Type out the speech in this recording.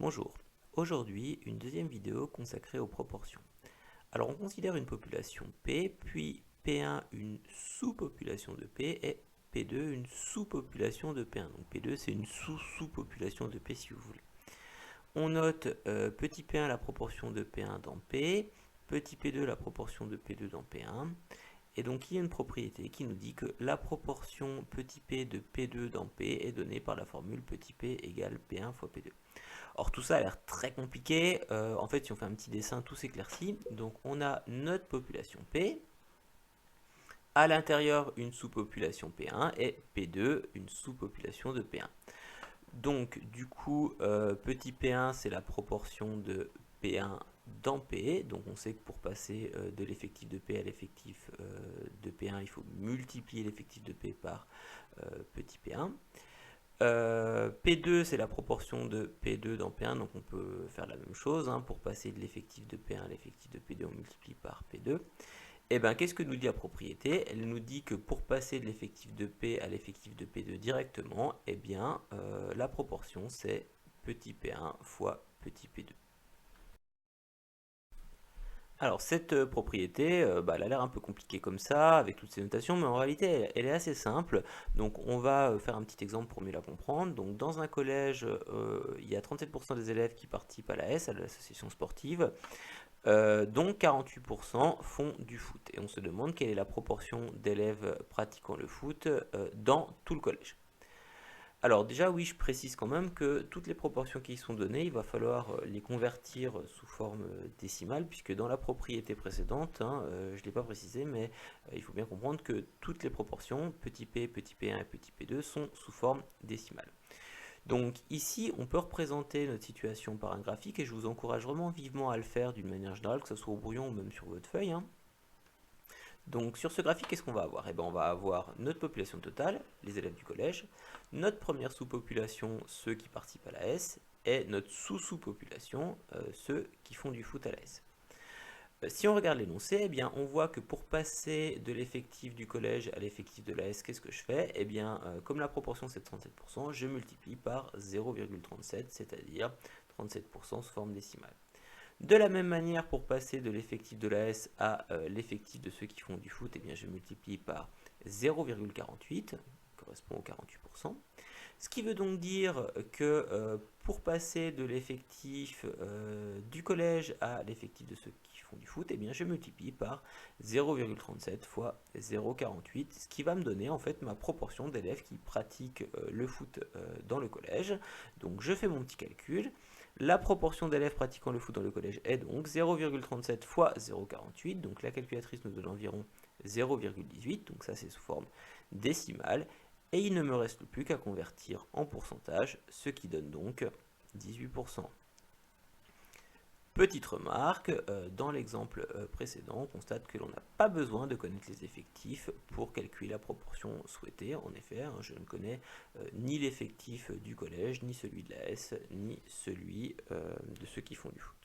Bonjour, aujourd'hui une deuxième vidéo consacrée aux proportions. Alors on considère une population P, puis P1 une sous-population de P et P2 une sous-population de P1. Donc P2 c'est une sous-sous-population de P si vous voulez. On note petit P1 la proportion de P1 dans P, petit P2 la proportion de P2 dans P1. Et donc il y a une propriété qui nous dit que la proportion petit p de P2 dans P est donnée par la formule petit p égale P1 fois P2. Or tout ça a l'air très compliqué, en fait si on fait un petit dessin tout s'éclaircit. Donc on a notre population P, à l'intérieur une sous-population P1 et P2 une sous-population de P1. Donc du coup petit P1 c'est la proportion de P1 dans P, donc on sait que pour passer de l'effectif de P à l'effectif de P1 il faut multiplier l'effectif de P par petit P1. P2 c'est la proportion de P2 dans P1, donc on peut faire la même chose, hein, pour passer de l'effectif de P1 à l'effectif de P2 on multiplie par P2. Et bien qu'est-ce que nous dit la propriété? Elle nous dit que pour passer de l'effectif de P à l'effectif de P2 directement, et bien la proportion c'est petit P1 fois petit P2. Alors cette propriété, elle a l'air un peu compliquée comme ça, avec toutes ces notations, mais en réalité elle est assez simple. Donc on va faire un petit exemple pour mieux la comprendre. Donc dans un collège, il y a 37% des élèves qui participent à l'AS, à l'association sportive, dont 48% font du foot. Et on se demande quelle est la proportion d'élèves pratiquant le foot dans tout le collège. Alors déjà oui, je précise quand même que toutes les proportions qui y sont données, il va falloir les convertir sous forme décimale, puisque dans la propriété précédente, hein, je ne l'ai pas précisé, mais il faut bien comprendre que toutes les proportions, petit p, petit p1 et petit p2, sont sous forme décimale. Donc ici, on peut représenter notre situation par un graphique, et je vous encourage vraiment vivement à le faire d'une manière générale, que ce soit au brouillon ou même sur votre feuille, hein. Donc sur ce graphique, qu'est-ce qu'on va avoir? Eh bien, on va avoir notre population totale, les élèves du collège, notre première sous-population, ceux qui participent à la S, et notre sous-sous-population, ceux qui font du foot à la S. Si on regarde l'énoncé, eh bien, on voit que pour passer de l'effectif du collège à l'effectif de la S, qu'est-ce que je fais? Eh bien, comme la proportion c'est 37%, je multiplie par 0,37, c'est-à-dire 37% sous forme décimale. De la même manière, pour passer de l'effectif de la S à l'effectif de ceux qui font du foot, eh bien, je multiplie par 0,48, qui correspond aux 48%. Ce qui veut donc dire que pour passer de l'effectif du collège à l'effectif de ceux qui font du foot, eh bien, je multiplie par 0,37 fois 0,48, ce qui va me donner en fait ma proportion d'élèves qui pratiquent le foot dans le collège. Donc je fais mon petit calcul. La proportion d'élèves pratiquant le foot dans le collège est donc 0,37 fois 0,48, donc la calculatrice nous donne environ 0,18, donc ça c'est sous forme décimale, et il ne me reste plus qu'à convertir en pourcentage, ce qui donne donc 18%. Petite remarque, dans l'exemple précédent, on constate que l'on n'a pas besoin de connaître les effectifs pour calculer la proportion souhaitée. En effet, hein, je ne connais ni l'effectif du collège, ni celui de la S, ni celui de ceux qui font du foot.